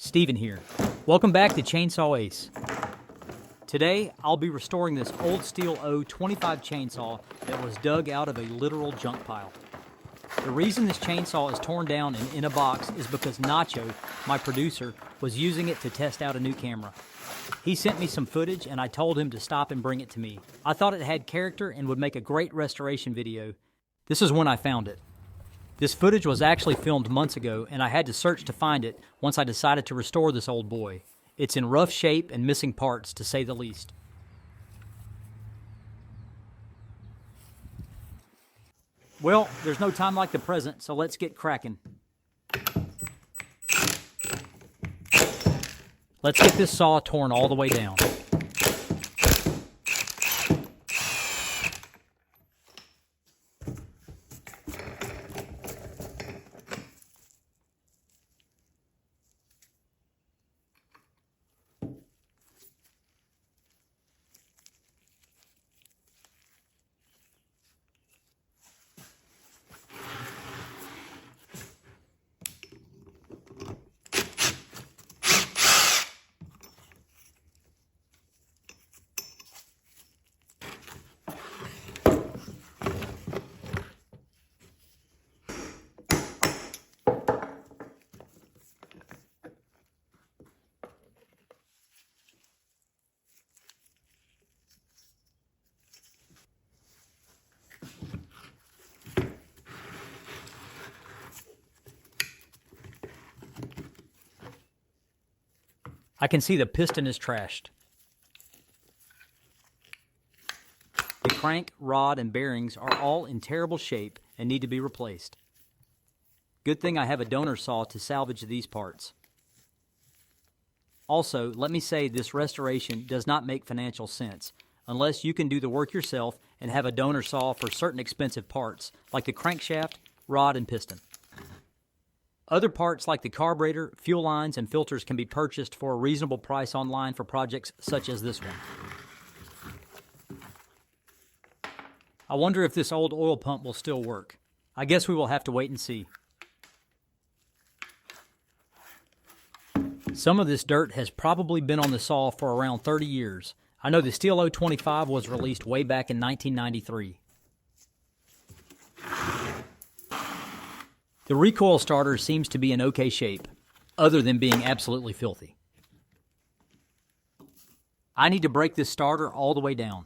Steven here. Welcome back to Chainsaw Ace. Today, I'll be restoring this old Stihl 25 chainsaw that was dug out of a literal junk pile. The reason this chainsaw is torn down and in a box is because Nacho, my producer, was using it to test out a new camera. He sent me some footage and I told him to stop and bring it to me. I thought it had character and would make a great restoration video. This is when I found it. This footage was actually filmed months ago, and I had to search to find it once I decided to restore this old boy. It's in rough shape and missing parts, to say the least. Well, there's no time like the present, so let's get cracking. Let's get this saw torn all the way down. I can see the piston is trashed. The crank, rod, and bearings are all in terrible shape and need to be replaced. Good thing I have a donor saw to salvage these parts. Also, let me say this restoration does not make financial sense unless you can do the work yourself and have a donor saw for certain expensive parts like the crankshaft, rod, and piston. Other parts like the carburetor, fuel lines, and filters can be purchased for a reasonable price online for projects such as this one. I wonder if this old oil pump will still work. I guess we will have to wait and see. Some of this dirt has probably been on the saw for around 30 years. I know the Stihl 25 was released way back in 1993. The recoil starter seems to be in okay shape, other than being absolutely filthy. I need to break this starter all the way down.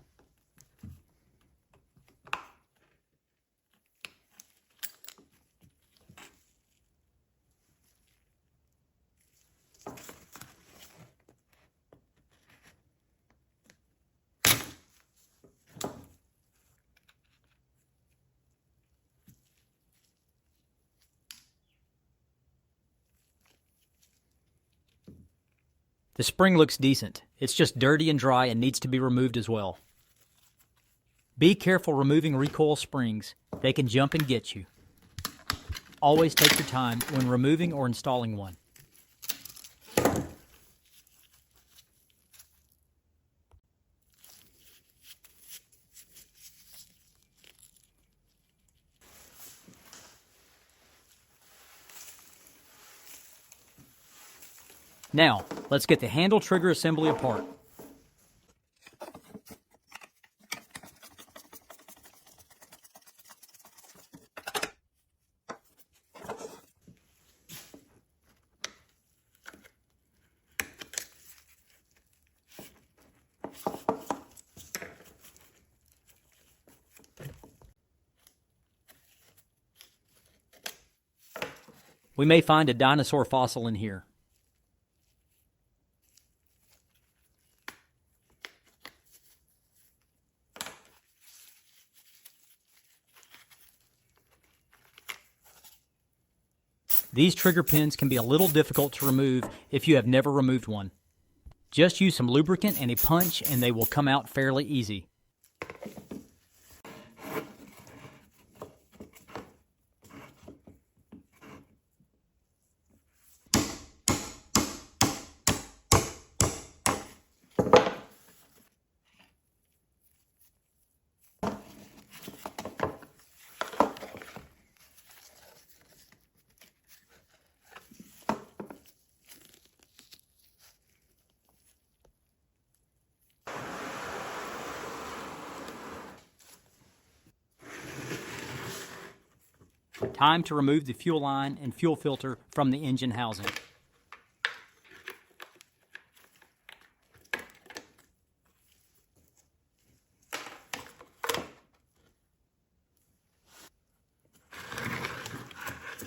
The spring looks decent. It's just dirty and dry and needs to be removed as well. Be careful removing recoil springs. They can jump and get you. Always take your time when removing or installing one. Now, let's get the handle trigger assembly apart. We may find a dinosaur fossil in here. These trigger pins can be a little difficult to remove if you have never removed one. Just use some lubricant and a punch and they will come out fairly easy. Time to remove the fuel line and fuel filter from the engine housing.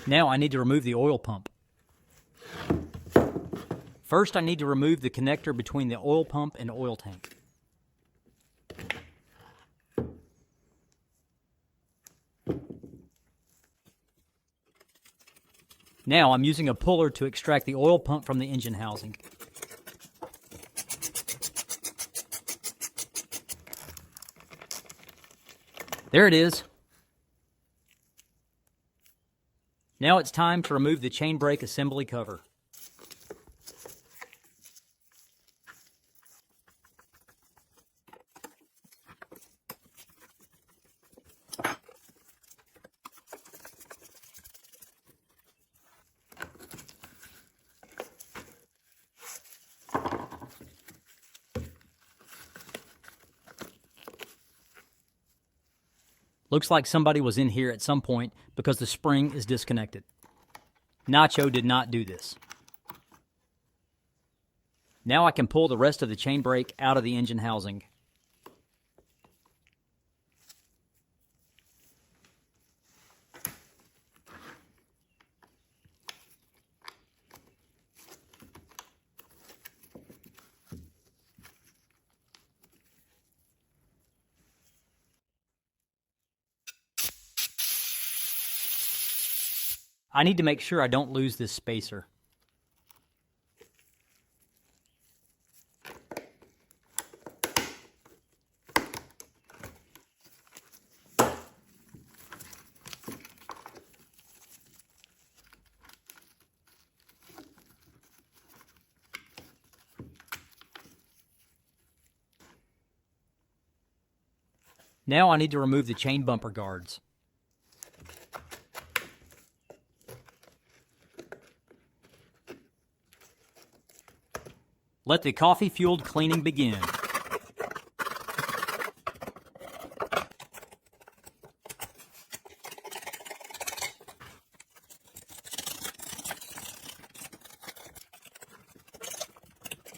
Now I need to remove the oil pump. First, I need to remove the connector between the oil pump and oil tank. Now I'm using a puller to extract the oil pump from the engine housing. There it is. Now it's time to remove the chain brake assembly cover. Looks like somebody was in here at some point because the spring is disconnected. Nacho did not do this. Now I can pull the rest of the chain brake out of the engine housing. I need to make sure I don't lose this spacer. Now I need to remove the chain bumper guards. Let the coffee-fueled cleaning begin.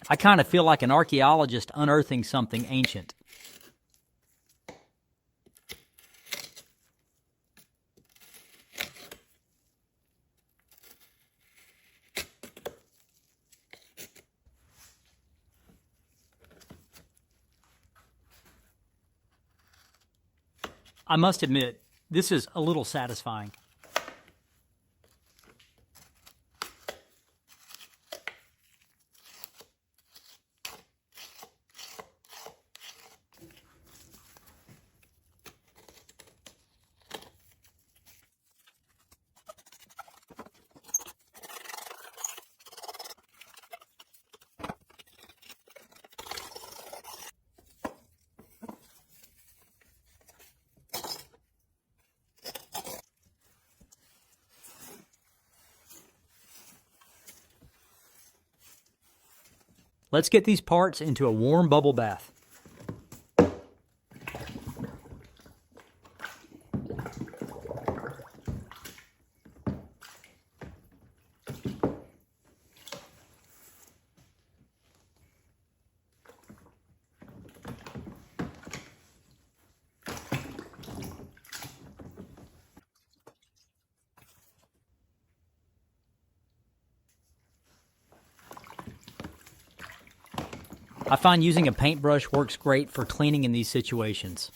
I kind of feel like an archaeologist unearthing something ancient. I must admit, this is a little satisfying. Let's get these parts into a warm bubble bath. I find using a paintbrush works great for cleaning in these situations.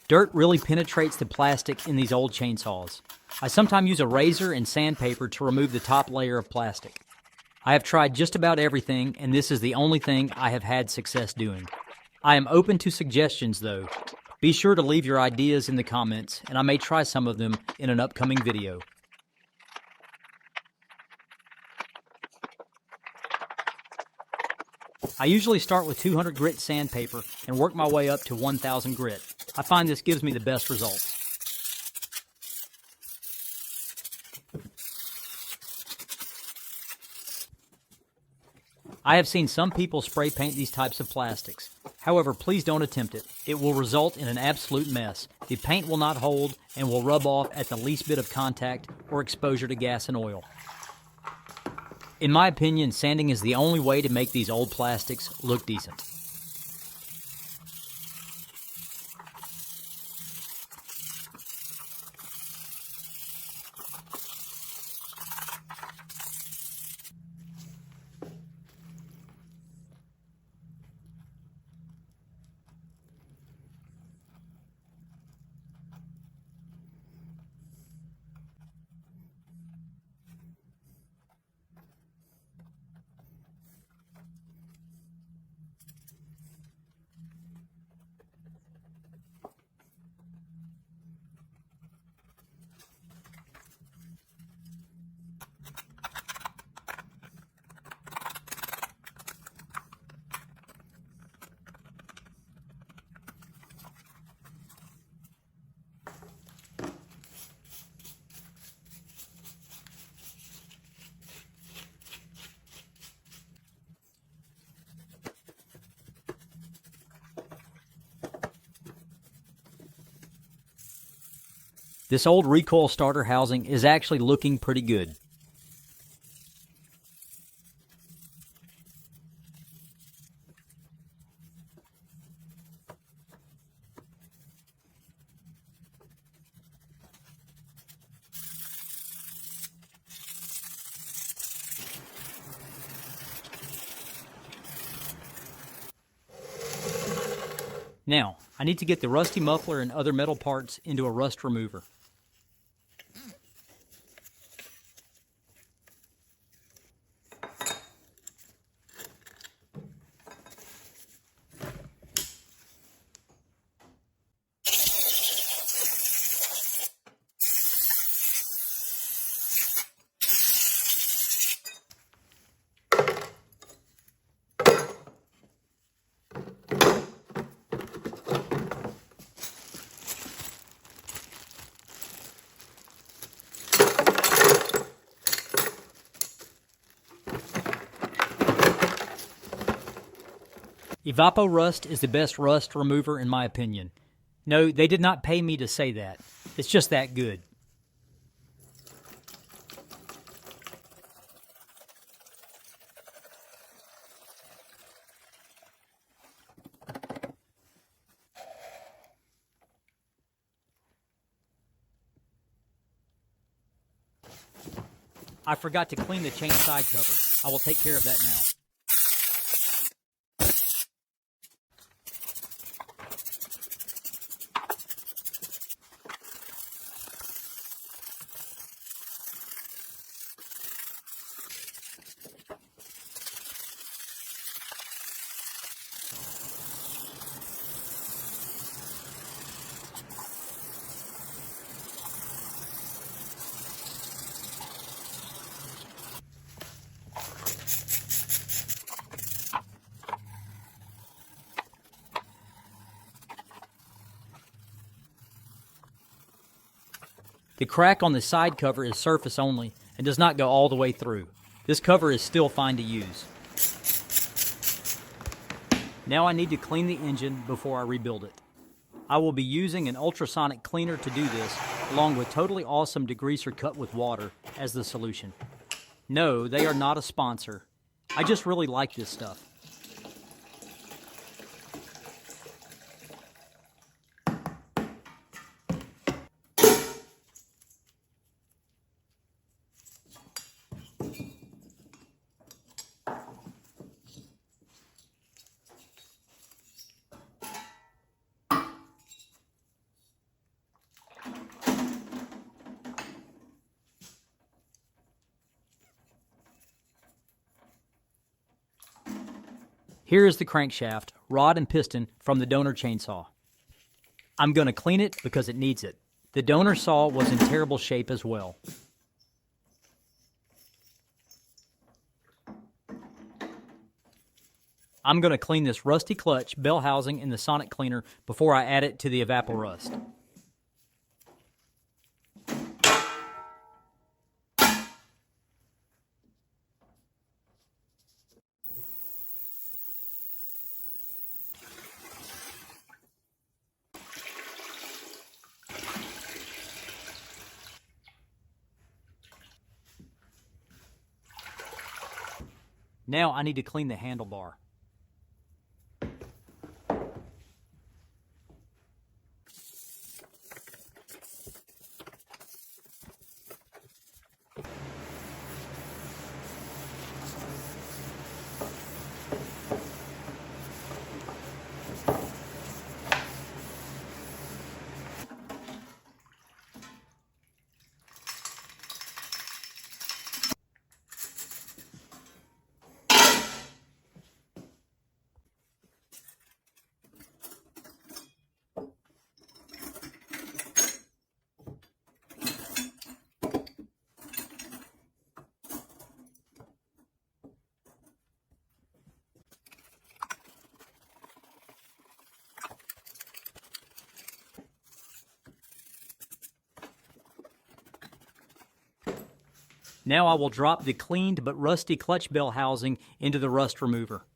Dirt really penetrates the plastic in these old chainsaws. I sometimes use a razor and sandpaper to remove the top layer of plastic. I have tried just about everything, and this is the only thing I have had success doing. I am open to suggestions, though. Be sure to leave your ideas in the comments, and I may try some of them in an upcoming video. I usually start with 200 grit sandpaper and work my way up to 1000 grit. I find this gives me the best results. I have seen some people spray paint these types of plastics. However, please don't attempt it. It will result in an absolute mess. The paint will not hold and will rub off at the least bit of contact or exposure to gas and oil. In my opinion, sanding is the only way to make these old plastics look decent. This old recoil starter housing is actually looking pretty good. Now, I need to get the rusty muffler and other metal parts into a rust remover. Evapo Rust is the best rust remover in my opinion. No, they did not pay me to say that. It's just that good. I forgot to clean the chain side cover. I will take care of that now. The crack on the side cover is surface only and does not go all the way through. This cover is still fine to use. Now I need to clean the engine before I rebuild it. I will be using an ultrasonic cleaner to do this, along with totally awesome degreaser cut with water as the solution. No, they are not a sponsor. I just really like this stuff. Here is the crankshaft, rod and piston from the donor chainsaw. I'm going to clean it because it needs it. The donor saw was in terrible shape as well. I'm going to clean this rusty clutch, bell housing, and the sonic cleaner before I add it to the evaporust. Now I need to clean the handlebar. Now I will drop the cleaned but rusty clutch bell housing into the rust remover.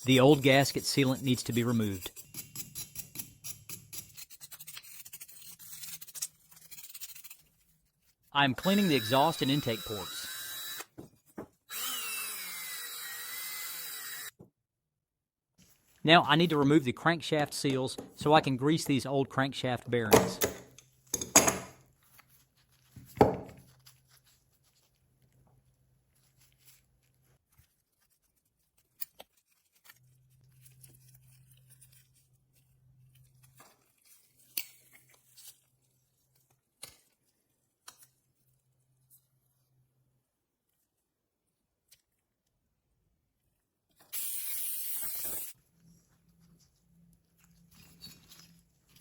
The old gasket sealant needs to be removed. I am cleaning the exhaust and intake ports. Now I need to remove the crankshaft seals so I can grease these old crankshaft bearings.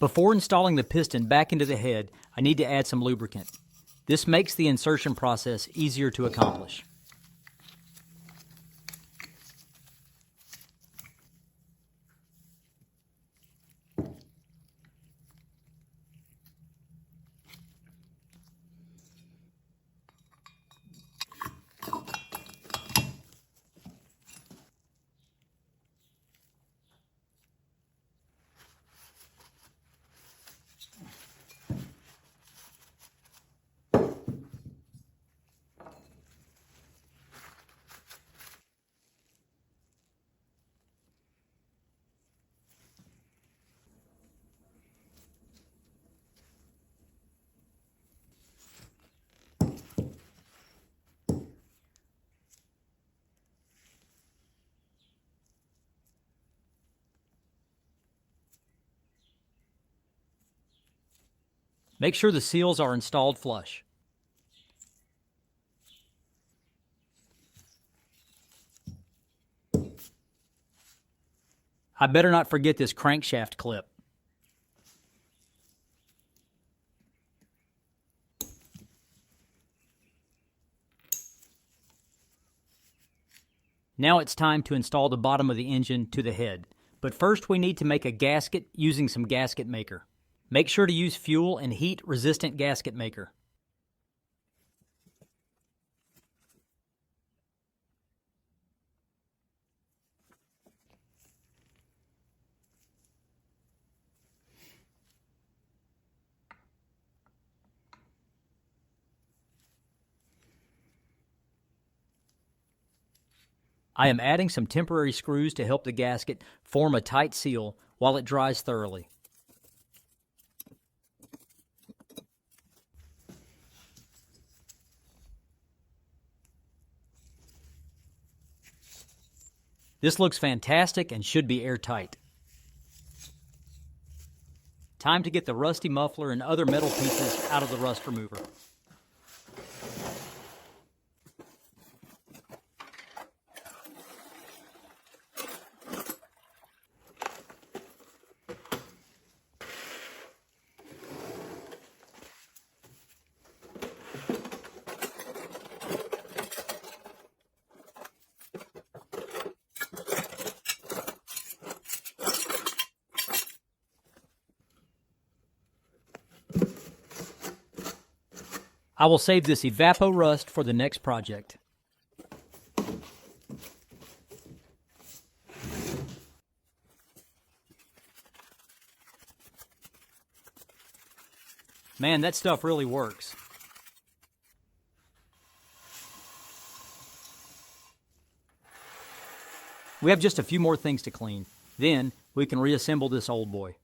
Before installing the piston back into the head, I need to add some lubricant. This makes the insertion process easier to accomplish. Make sure the seals are installed flush. I better not forget this crankshaft clip. Now it's time to install the bottom of the engine to the head. But first we need to make a gasket using some gasket maker. Make sure to use fuel and heat-resistant gasket maker. I am adding some temporary screws to help the gasket form a tight seal while it dries thoroughly. This looks fantastic and should be airtight. Time to get the rusty muffler and other metal pieces out of the rust remover. I will save this Evapo rust for the next project. Man, that stuff really works. We have just a few more things to clean. Then we can reassemble this old boy.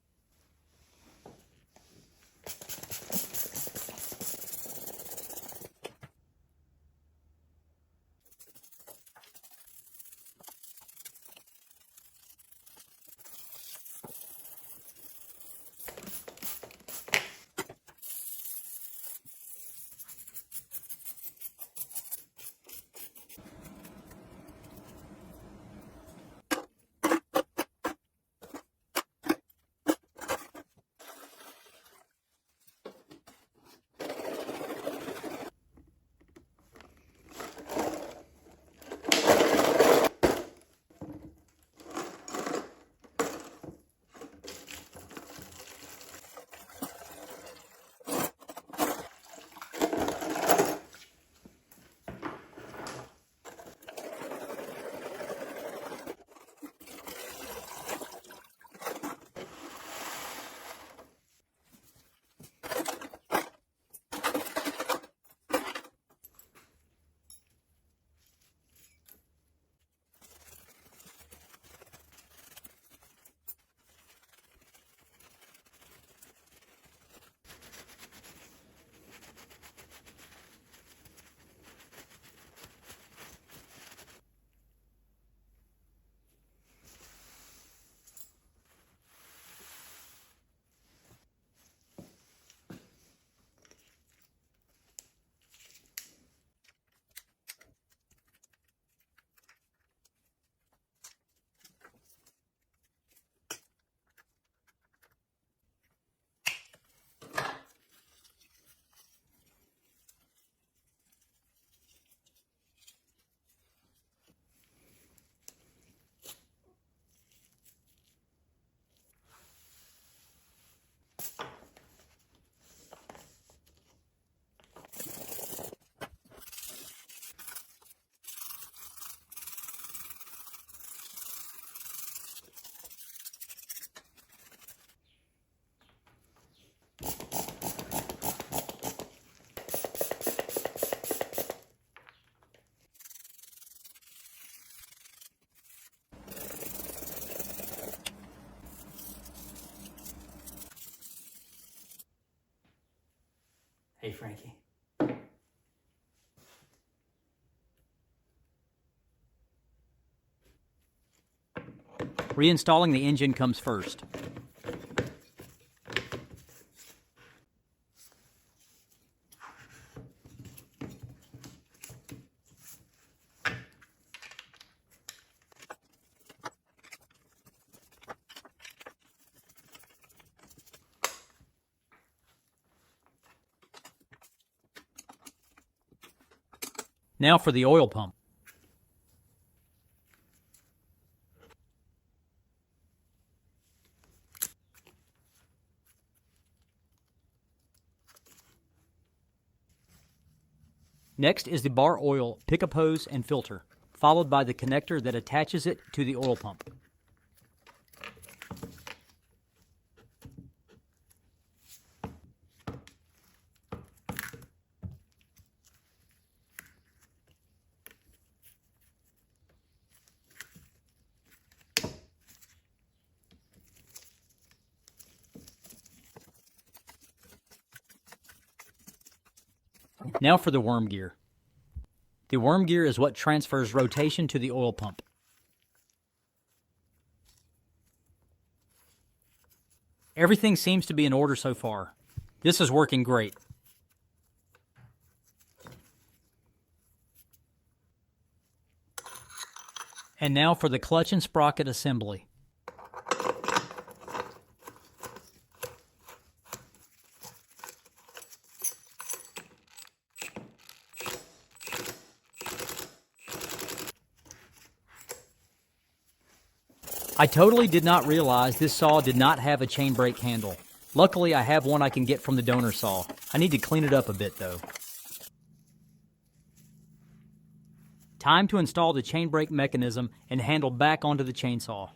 Hey, Frankie. Reinstalling the engine comes first. Now for the oil pump. Next is the bar oil pickup hose and filter, followed by the connector that attaches it to the oil pump. Now for the worm gear. The worm gear is what transfers rotation to the oil pump. Everything seems to be in order so far. This is working great. And now for the clutch and sprocket assembly. I totally did not realize this saw did not have a chain brake handle. Luckily, I have one I can get from the donor saw. I need to clean it up a bit though. Time to install the chain brake mechanism and handle back onto the chainsaw.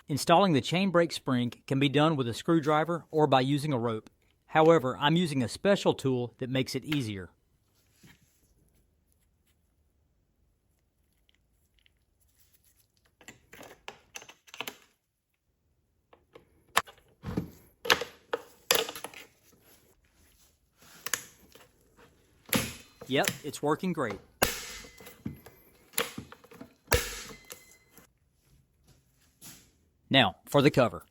Installing the chain brake spring can be done with a screwdriver or by using a rope. However, I'm using a special tool that makes it easier. Yep, it's working great. Now, for the cover.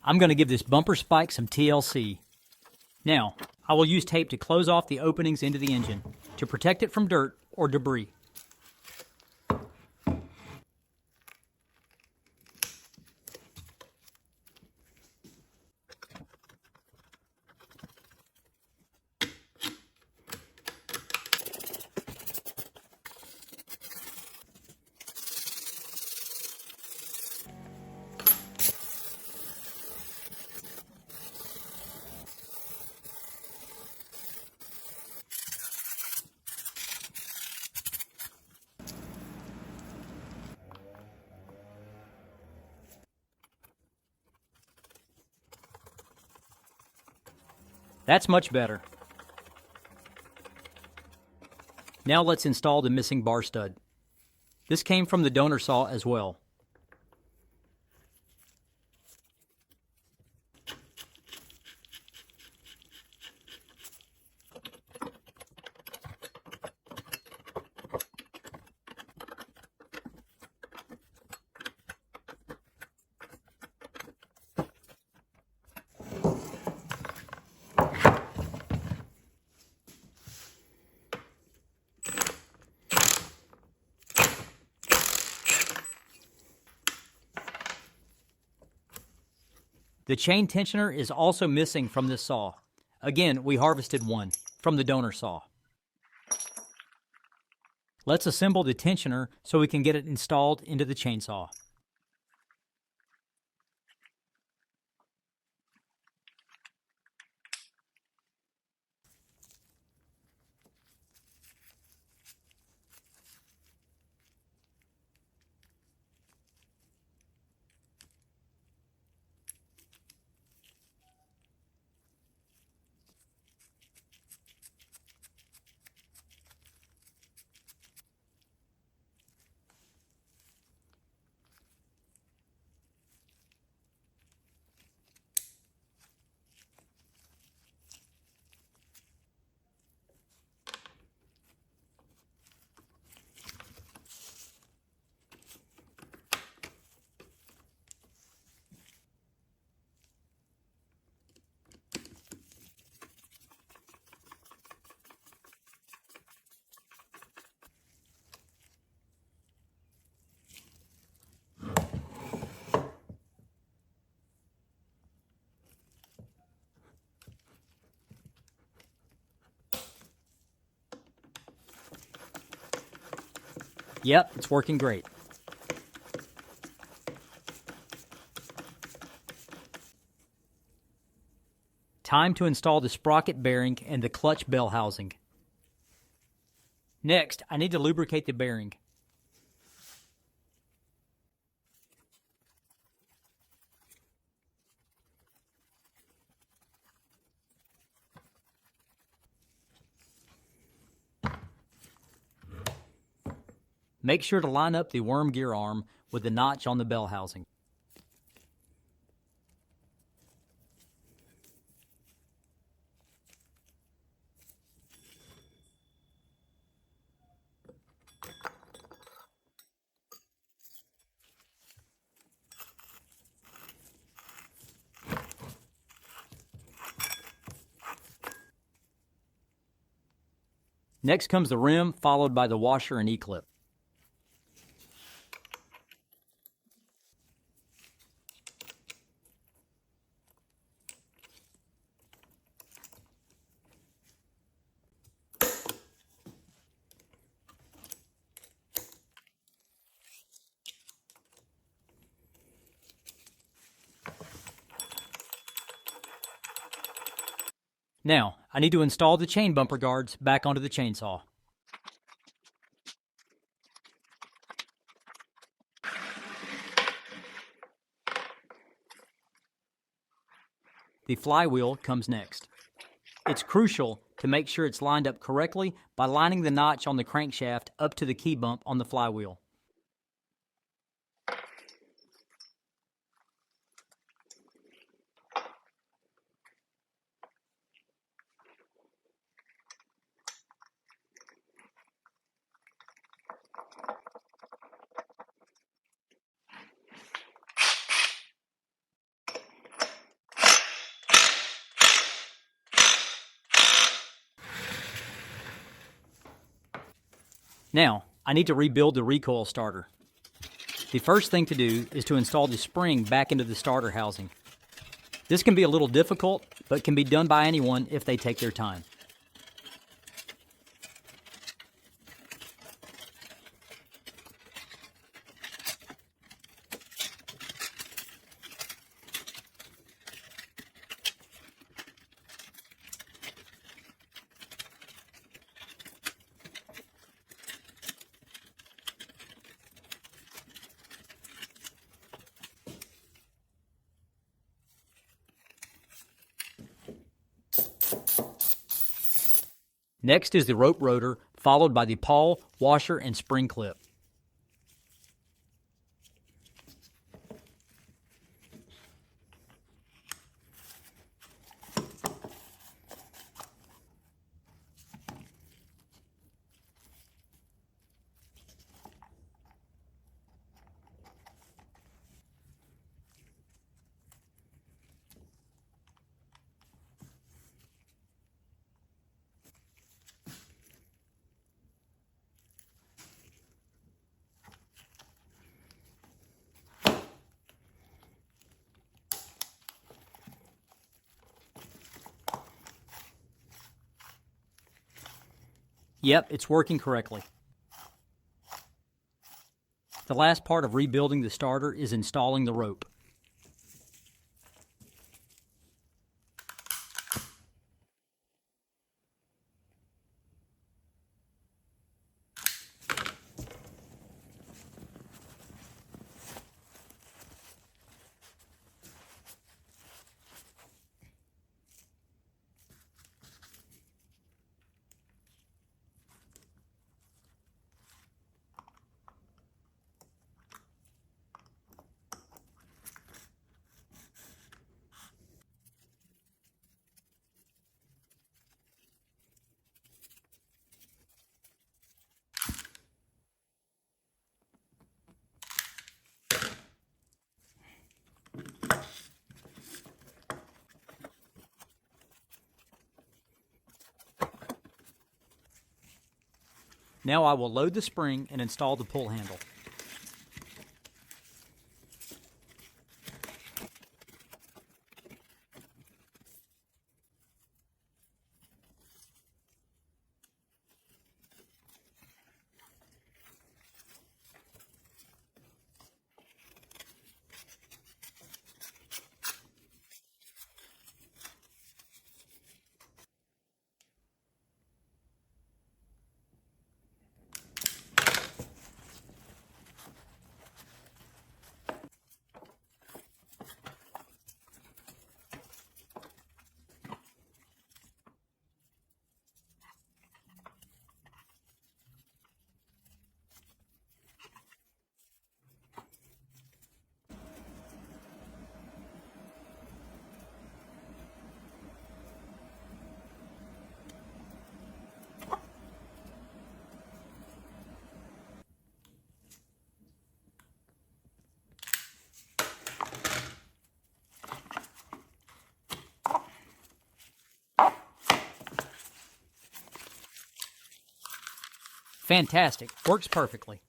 I'm going to give this bumper spike some TLC. Now, I will use tape to close off the openings into the engine to protect it from dirt or debris. That's much better. Now let's install the missing bar stud. This came from the donor saw as well. The chain tensioner is also missing from this saw. Again, we harvested one from the donor saw. Let's assemble the tensioner so we can get it installed into the chainsaw. Yep, it's working great. Time to install the sprocket bearing and the clutch bell housing. Next, I need to lubricate the bearing. Make sure to line up the worm gear arm with the notch on the bell housing. Next comes the rim, followed by the washer and E-clip. Now, I need to install the chain bumper guards back onto the chainsaw. The flywheel comes next. It's crucial to make sure it's lined up correctly by lining the notch on the crankshaft up to the key bump on the flywheel. Now, I need to rebuild the recoil starter. The first thing to do is to install the spring back into the starter housing. This can be a little difficult, but can be done by anyone if they take their time. Next is the rope rotor, followed by the pawl, washer, and spring clip. Yep, it's working correctly. The last part of rebuilding the starter is installing the rope. Now I will load the spring and install the pull handle. Fantastic. Works perfectly.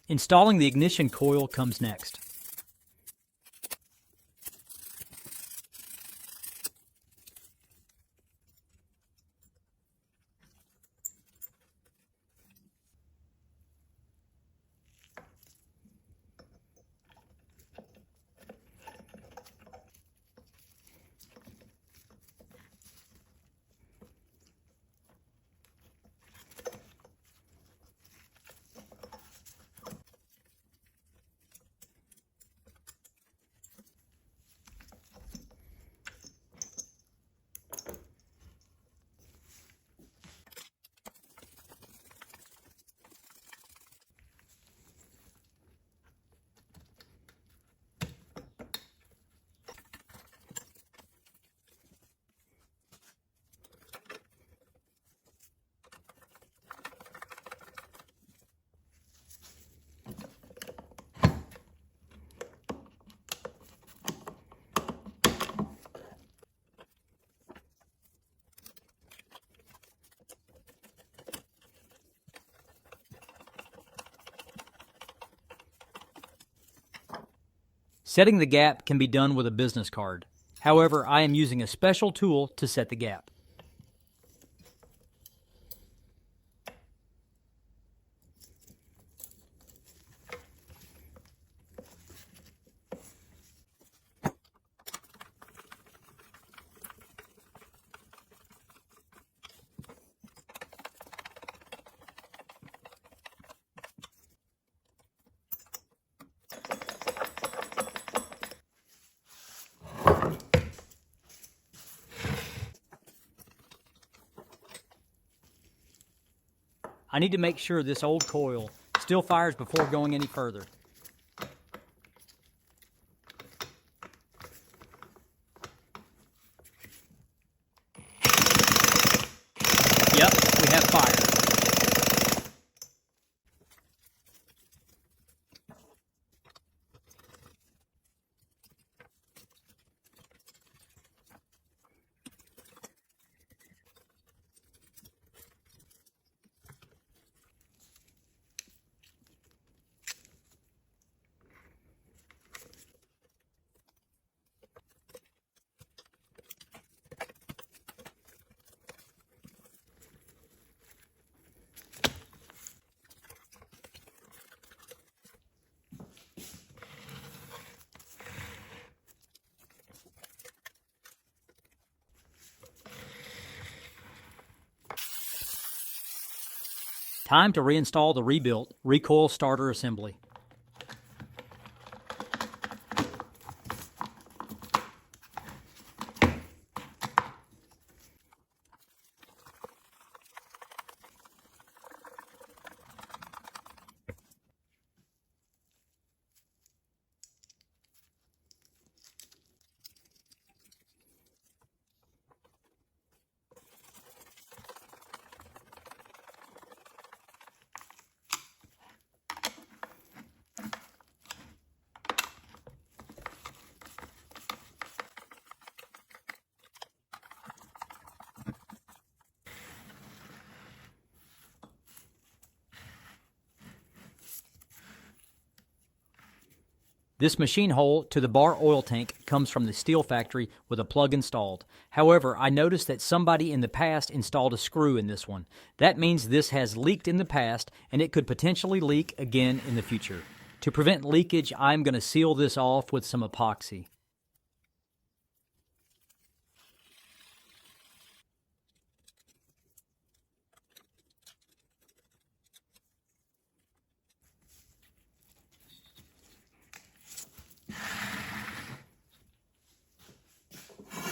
Installing the ignition coil comes next. Setting the gap can be done with a business card. However, I am using a special tool to set the gap. I need to make sure this old coil still fires before going any further. Yep, we have fire. Time to reinstall the rebuilt recoil starter assembly. This machine hole to the bar oil tank comes from the Stihl factory with a plug installed. However, I noticed that somebody in the past installed a screw in this one. That means this has leaked in the past and it could potentially leak again in the future. To prevent leakage, I'm going to seal this off with some epoxy.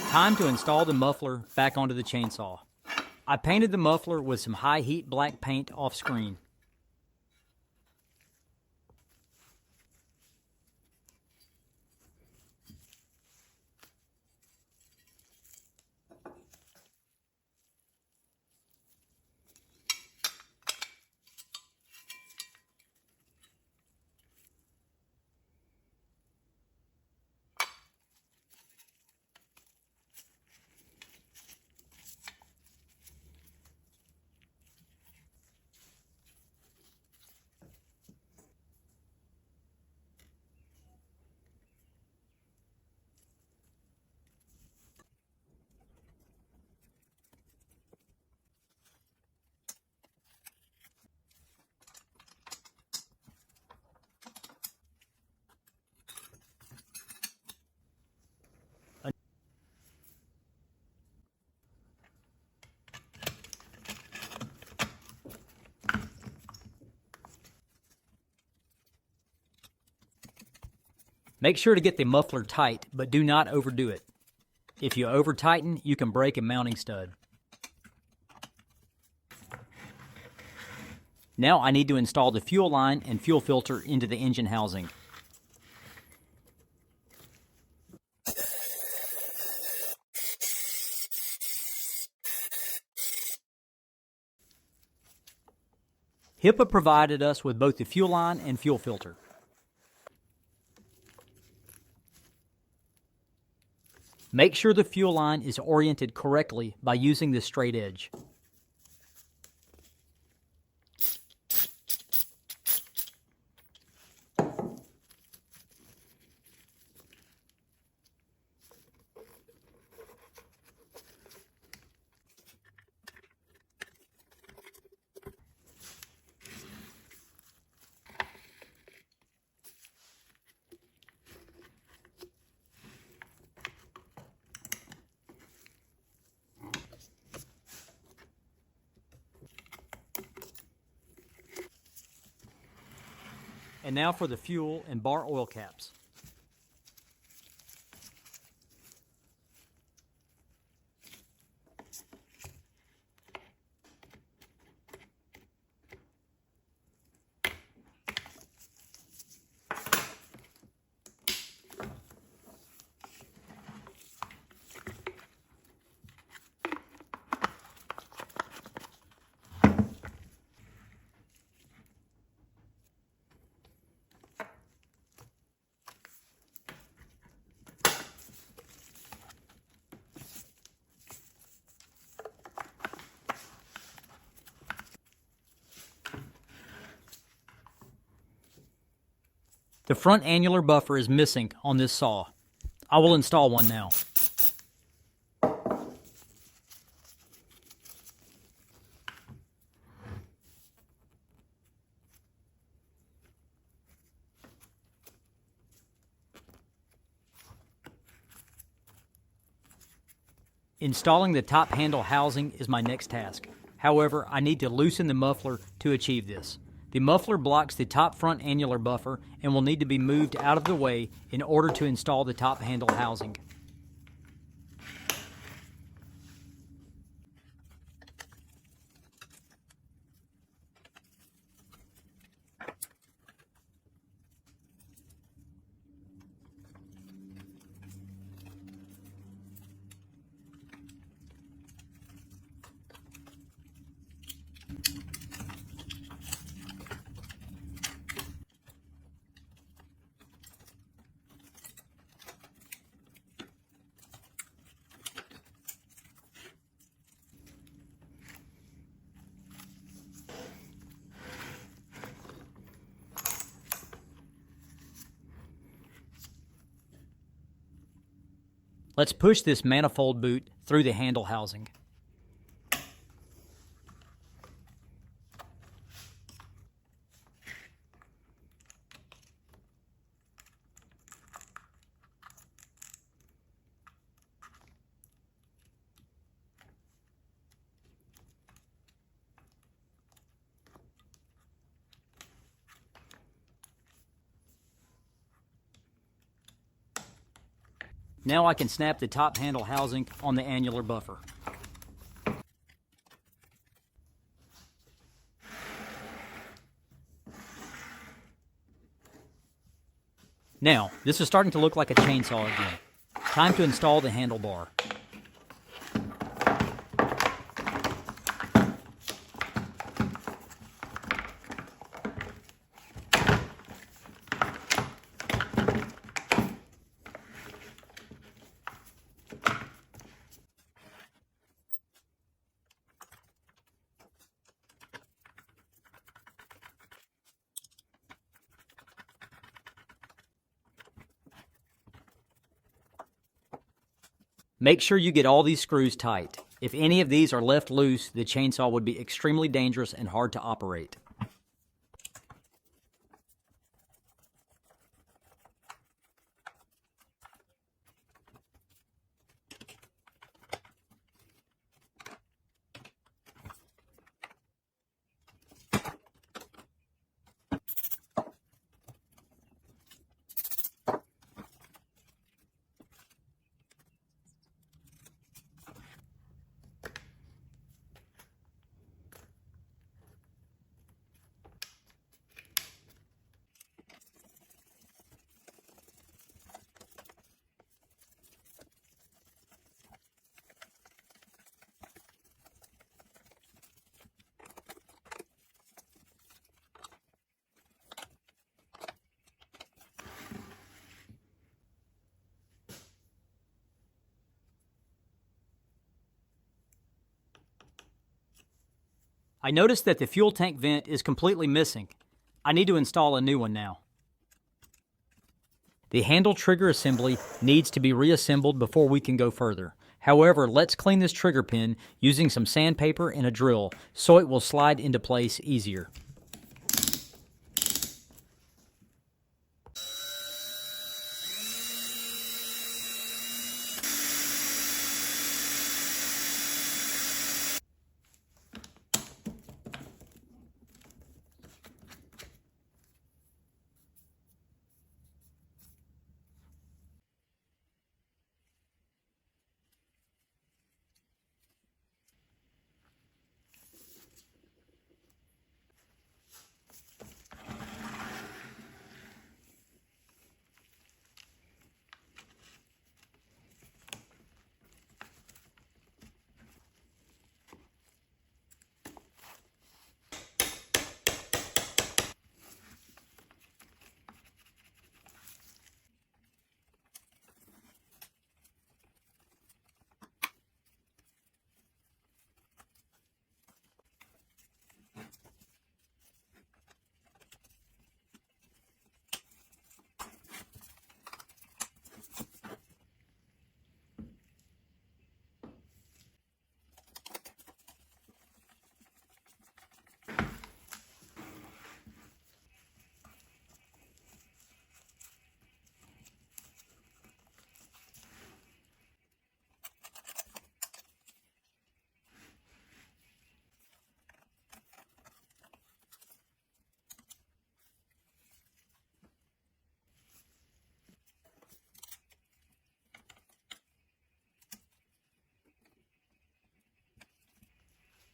Time to install the muffler back onto the chainsaw. I painted the muffler with some high heat black paint off screen. Make sure to get the muffler tight, but do not overdo it. If you over-tighten, you can break a mounting stud. Now I need to install the fuel line and fuel filter into the engine housing. HIPA provided us with both the fuel line and fuel filter. Make sure the fuel line is oriented correctly by using the straight edge. And now for the fuel and bar oil caps. The front annular buffer is missing on this saw. I will install one now. Installing the top handle housing is my next task. However, I need to loosen the muffler to achieve this. The muffler blocks the top front annular buffer and will need to be moved out of the way in order to install the top handle housing. Let's push this manifold boot through the handle housing. Now I can snap the top handle housing on the annular buffer. Now, this is starting to look like a chainsaw again. Time to install the handlebar. Make sure you get all these screws tight. If any of these are left loose, the chainsaw would be extremely dangerous and hard to operate. I noticed that the fuel tank vent is completely missing. I need to install a new one now. The handle trigger assembly needs to be reassembled before we can go further. However, let's clean this trigger pin using some sandpaper and a drill so it will slide into place easier.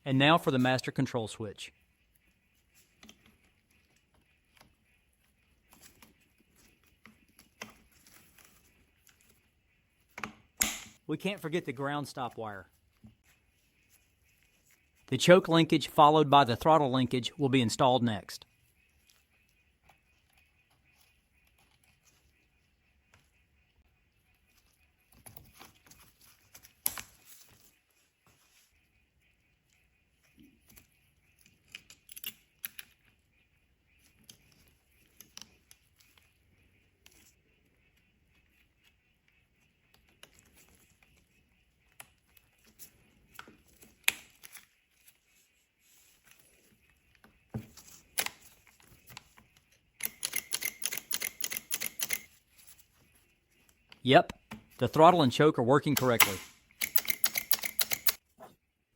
And now for the master control switch. We can't forget the ground stop wire. The choke linkage followed by the throttle linkage will be installed next. Yep, the throttle and choke are working correctly.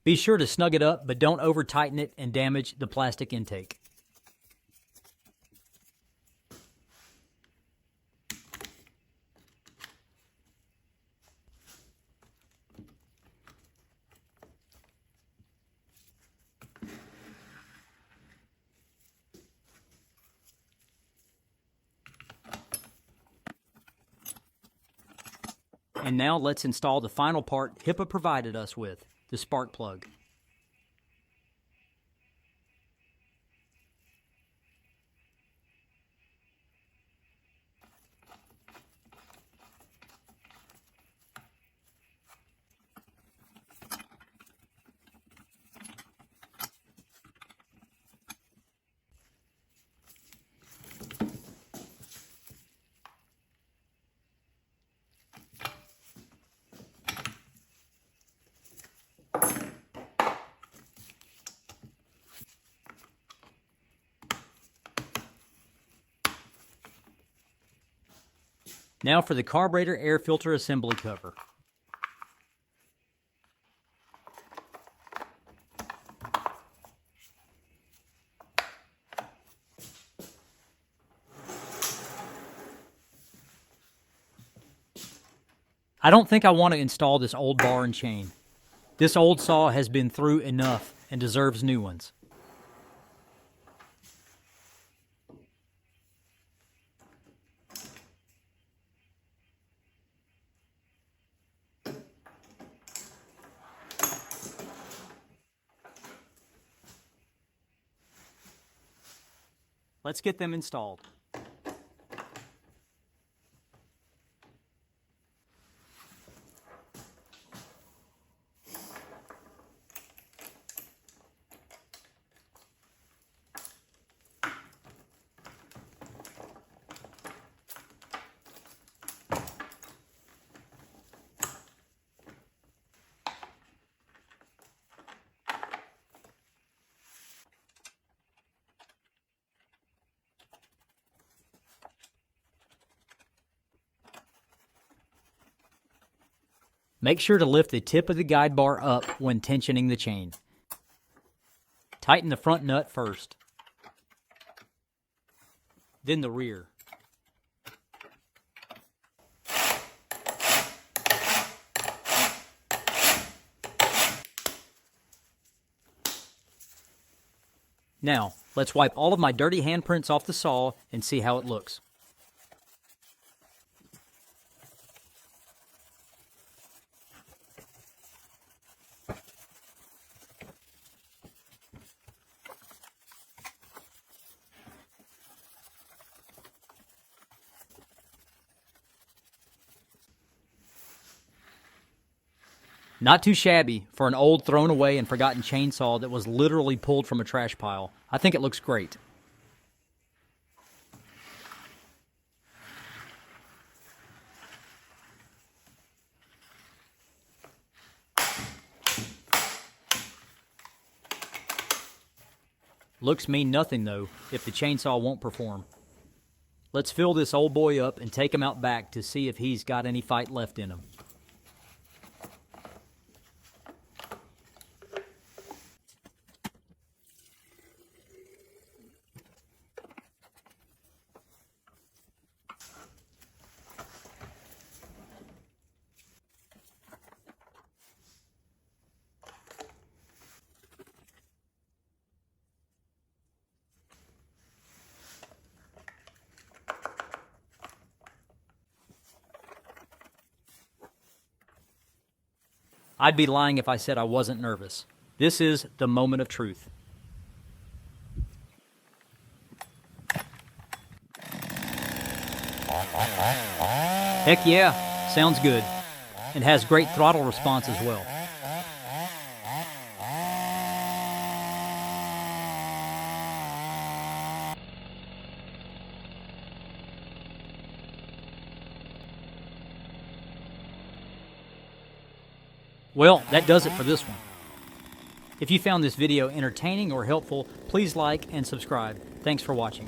Be sure to snug it up, but don't over tighten it and damage the plastic intake. And now let's install the final part HIPA provided us with, the spark plug. Now for the carburetor air filter assembly cover. I don't think I want to install this old bar and chain. This old saw has been through enough and deserves new ones. Let's get them installed. Make sure to lift the tip of the guide bar up when tensioning the chain. Tighten the front nut first, then the rear. Now, let's wipe all of my dirty handprints off the saw and see how it looks. Not too shabby for an old thrown away and forgotten chainsaw that was literally pulled from a trash pile. I think it looks great. Looks mean nothing though if the chainsaw won't perform. Let's fill this old boy up and take him out back to see if he's got any fight left in him. I'd be lying if I said I wasn't nervous. This is the moment of truth. Heck yeah, sounds good. And has great throttle response as well. Well, that does it for this one. If you found this video entertaining or helpful, please like and subscribe. Thanks for watching.